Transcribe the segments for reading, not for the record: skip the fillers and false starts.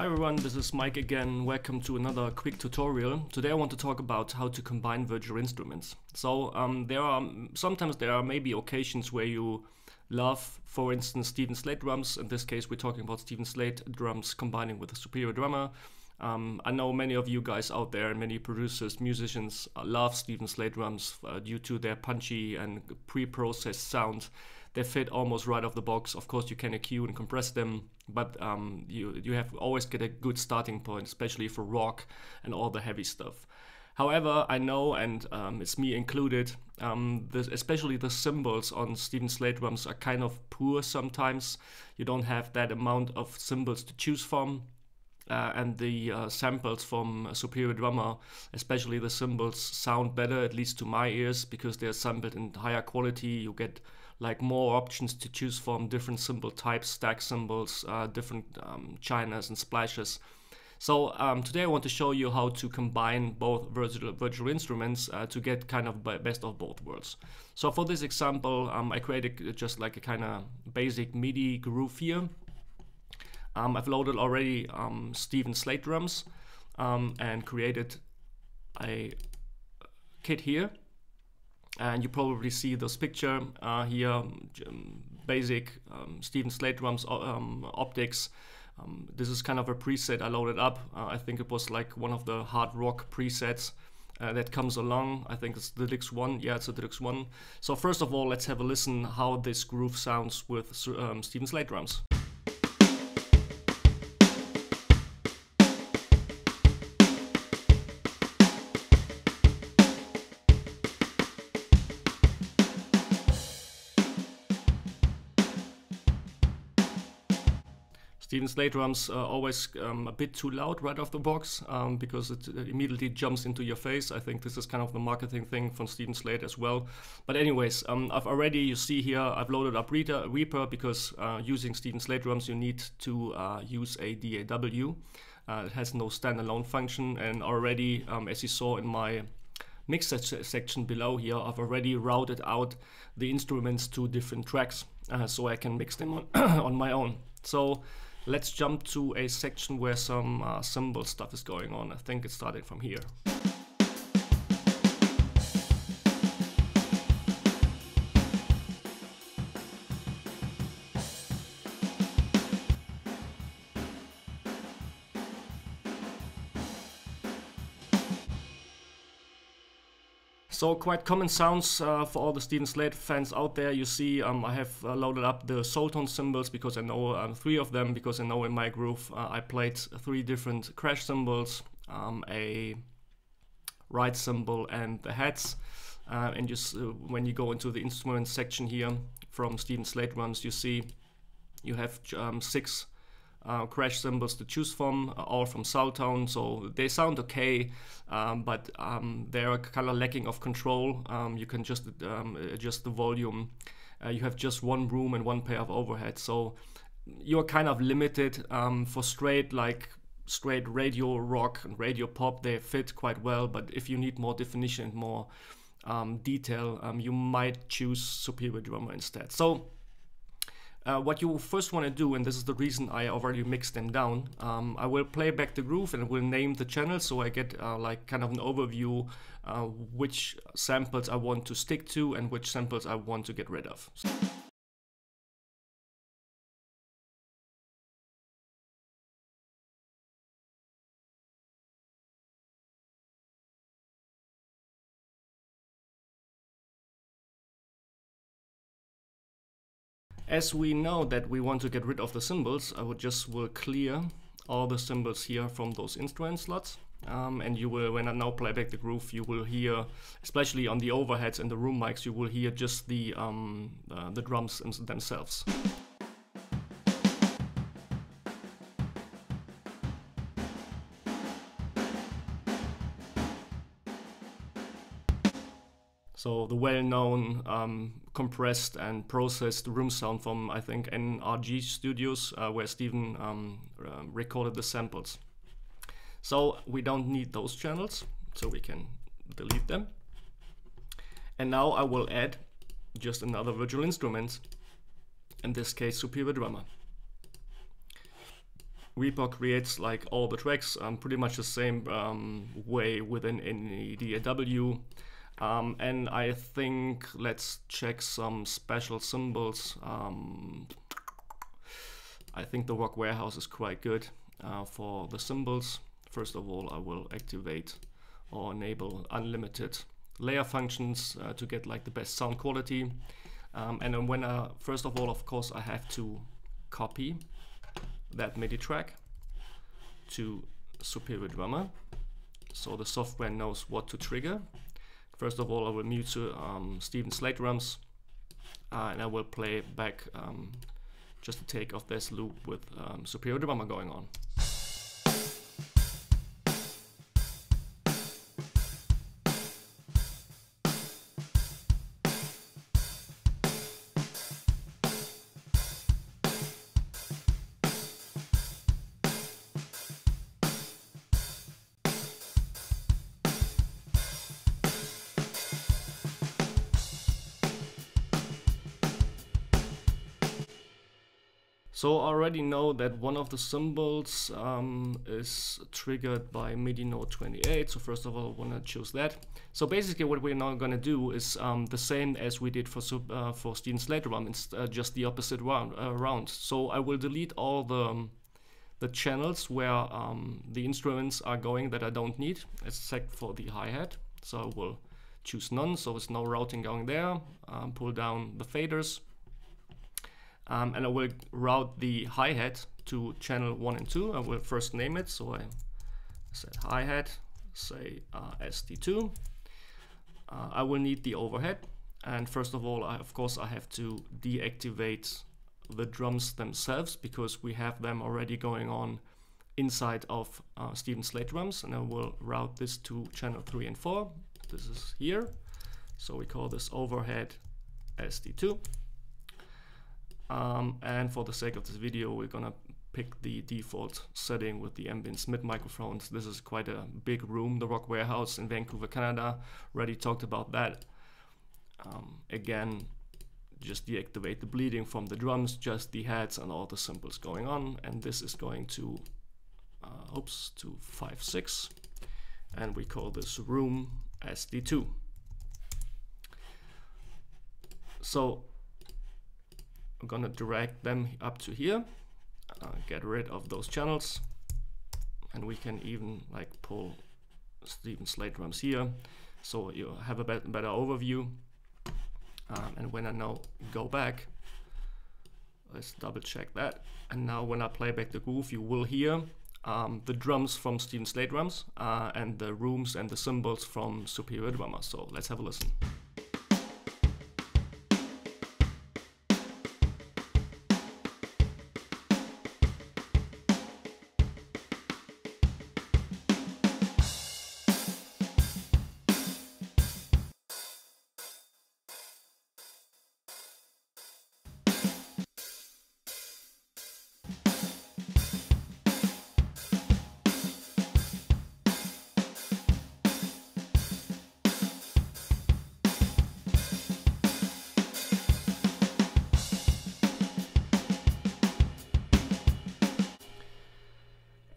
Hi everyone, this is Mike again. Welcome to another quick tutorial. Today I want to talk about how to combine virtual instruments. So sometimes there are maybe occasions where you love, for instance, Steven Slate drums. In this case, we're talking about Steven Slate drums combining with a superior drummer. I know many of you guys out there, many producers, musicians love Steven Slate drums due to their punchy and pre-processed sound. They fit almost right off the box. Of course, you can EQ and compress them, but you have always get a good starting point, especially for rock and all the heavy stuff. However, I know, and it's me included, especially the cymbals on Steven Slate drums are kind of poor sometimes. You don't have that amount of cymbals to choose from. And the samples from a superior drummer, especially the cymbals, sound better, at least to my ears, because they're sampled in higher quality. You get like more options to choose from, different cymbal types, stack cymbals, different chinas and splashes. So today I want to show you how to combine both virtual instruments to get kind of best of both worlds. So for this example, I created just like a kind of basic MIDI groove here. I've loaded already Steven Slate drums and created a kit here. And you probably see this picture here, basic Steven Slate drums optics. This is kind of a preset I loaded up. I think it was like one of the hard rock presets that comes along. I think it's the Deluxe 1. Yeah, it's a Deluxe 1. So first of all, let's have a listen how this groove sounds with Steven Slate drums. Steven Slate drums are always a bit too loud right off the box because it immediately jumps into your face. I think this is kind of the marketing thing from Steven Slate as well. But anyways, I've already, you see here, I've loaded up Reaper because using Steven Slate drums you need to use a DAW. It has no standalone function, and already, as you saw in my mix section below here, I've already routed out the instruments to different tracks so I can mix them on, on my own. So let's jump to a section where some cymbal stuff is going on. I think it's starting from here. So quite common sounds for all the Steven Slate fans out there. You see I have loaded up the soul tone cymbals because I know 3 of them, because I know in my groove I played 3 different crash cymbals, a ride cymbal and the heads. And just when you go into the instrument section here from Steven Slate drums, you see you have 6 crash cymbals to choose from, all from soul tone, so they sound okay, but they are kind of lacking of control. You can just adjust the volume. You have just one room and one pair of overheads, so you're kind of limited. For straight radio rock and radio pop, they fit quite well, but if you need more definition and more detail, you might choose superior drummer instead. So what you first want to do, and this is the reason I already mixed them down, I will play back the groove and will name the channel so I get like kind of an overview which samples I want to stick to and which samples I want to get rid of. As we know that we want to get rid of the cymbals, I will clear all the cymbals here from those instrument slots. And you will, when I now play back the groove, you will hear, especially on the overheads and the room mics, you will hear just the drums themselves. So the well-known compressed and processed room sound from, I think, NRG Studios, where Steven recorded the samples. So we don't need those channels, so we can delete them. And now I will add just another virtual instrument, in this case superior drummer. Reaper creates like all the tracks pretty much the same way within any DAW. And I think let's check some special cymbals. I think the Rock Warehouse is quite good for the cymbals. First of all, I will activate or enable unlimited layer functions to get like the best sound quality. And then when first of all, of course, I have to copy that MIDI track to Superior Drummer, so the software knows what to trigger. First of all, I will mute Steven Slate Drums, and I will play back just a take of this loop with Superior Drummer going on. So I already know that one of the cymbals is triggered by MIDI node 28. So first of all, I want to choose that. So basically what we're now going to do is the same as we did for Steven Slate Drum. It's just the opposite round. So I will delete all the channels where the instruments are going that I don't need, except for the hi-hat. So I will choose none, so there's no routing going there. Pull down the faders. And I will route the hi-hat to channel 1 and 2. I will first name it, so I set hi-hat, say SD2. I will need the overhead, and first of all, of course, I have to deactivate the drums themselves because we have them already going on inside of Steven Slate Drums, and I will route this to channel 3 and 4. This is here, so we call this overhead SD2. And for the sake of this video, we're gonna pick the default setting with the ambience mid microphones. This is quite a big room, the Rock Warehouse in Vancouver, Canada. Already talked about that. Again, just deactivate the bleeding from the drums, just the heads and all the cymbals going on. And this is going to, to 5.6. And we call this room SD2. So I'm gonna drag them up to here, get rid of those channels, and we can even like pull Steven Slate Drums here, so you have a better overview. And when I now go back, let's double check that. And now when I play back the groove, you will hear the drums from Steven Slate Drums and the rooms and the cymbals from Superior Drummer. So let's have a listen.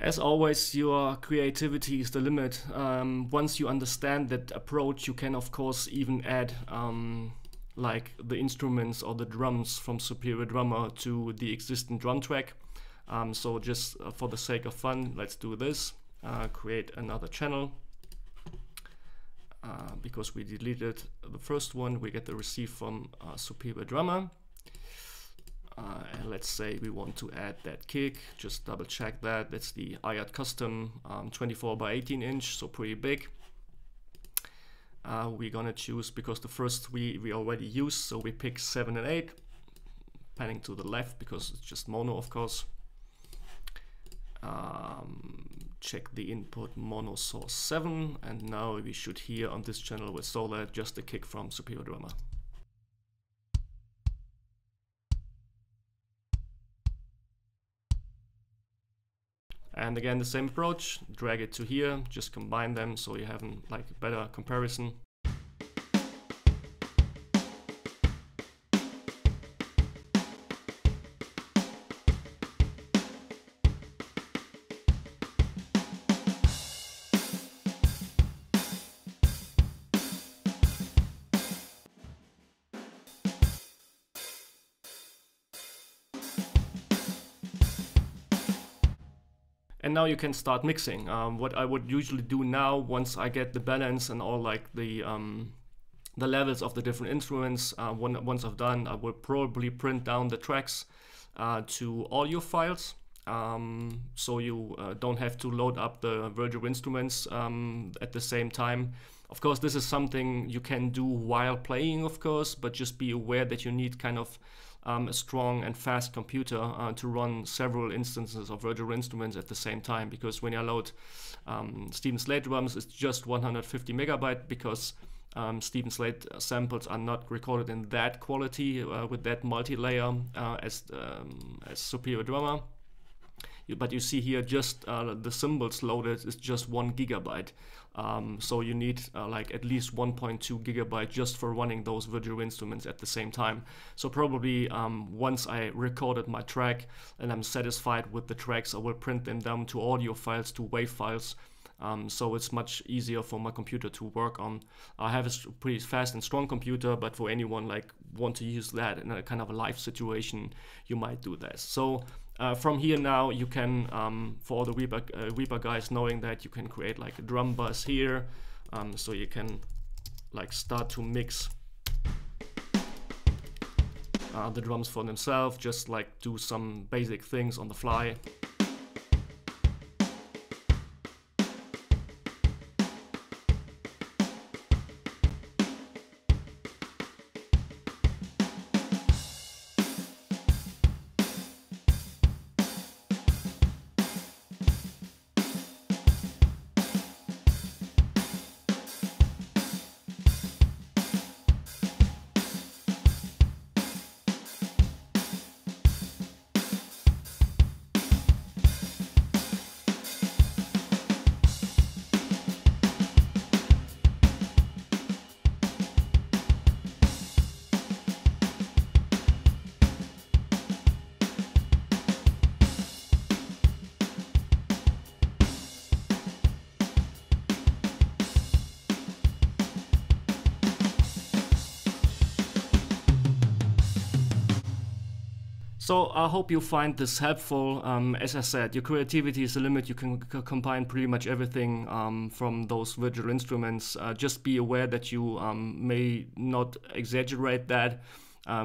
As always, your creativity is the limit. Once you understand that approach, you can of course even add like the instruments or the drums from Superior Drummer to the existing drum track. So just for the sake of fun, let's do this. Create another channel. Because we deleted the first one, we get the receive from Superior Drummer. And let's say we want to add that kick, just double check that. That's the IAT custom 24 by 18 inch, so pretty big. We're gonna choose, because the first we already used, so we pick 7 and 8, panning to the left because it's just mono, of course. Check the input mono source 7, and now we should hear on this channel with Solar just the kick from Superior Drummer. And again, the same approach, drag it to here, just combine them so you have like a better comparison. And now you can start mixing. What I would usually do now, once I get the balance and all like the levels of the different instruments, once I've done, I will probably print down the tracks to audio files. So you don't have to load up the virtual instruments at the same time. Of course, this is something you can do while playing, of course, but just be aware that you need kind of a strong and fast computer to run several instances of virtual instruments at the same time, because when I load Steven Slate Drums, it's just 150 megabyte, because Steven Slate samples are not recorded in that quality with that multi-layer as Superior Drummer. But you see here just the cymbals loaded is just 1 gigabyte. So you need like at least 1.2 gigabyte just for running those virtual instruments at the same time. So probably once I recorded my track and I'm satisfied with the tracks, I will print them down to audio files, to WAV files. So it's much easier for my computer to work on. I have a pretty fast and strong computer, but for anyone like want to use that in a kind of a live situation, you might do this. So from here now you can, for all the Reaper guys, knowing that you can create like a drum bus here, so you can like start to mix the drums for themselves, just like do some basic things on the fly. So I hope you find this helpful. As I said, your creativity is the limit. You can combine pretty much everything from those virtual instruments. Just be aware that you may not exaggerate that.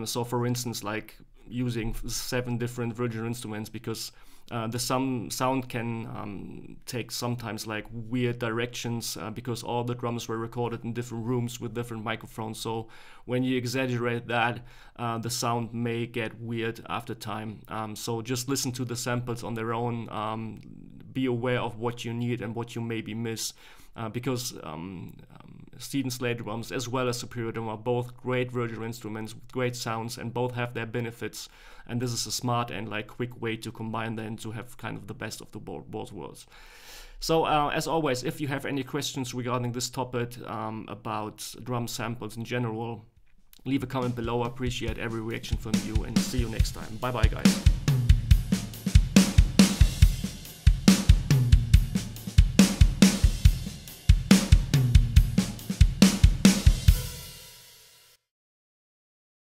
So for instance, like using 7 different virtual instruments, because the sound can take sometimes like weird directions because all the drums were recorded in different rooms with different microphones. So when you exaggerate that, the sound may get weird after time. So just listen to the samples on their own. Be aware of what you need and what you maybe miss, because Steven Slate Drums as well as Superior Drum are both great virtual instruments with great sounds, and both have their benefits. And this is a smart and like quick way to combine them to have kind of the best of the both worlds. So as always, if you have any questions regarding this topic about drum samples in general, leave a comment below. I appreciate every reaction from you, and see you next time. Bye bye guys.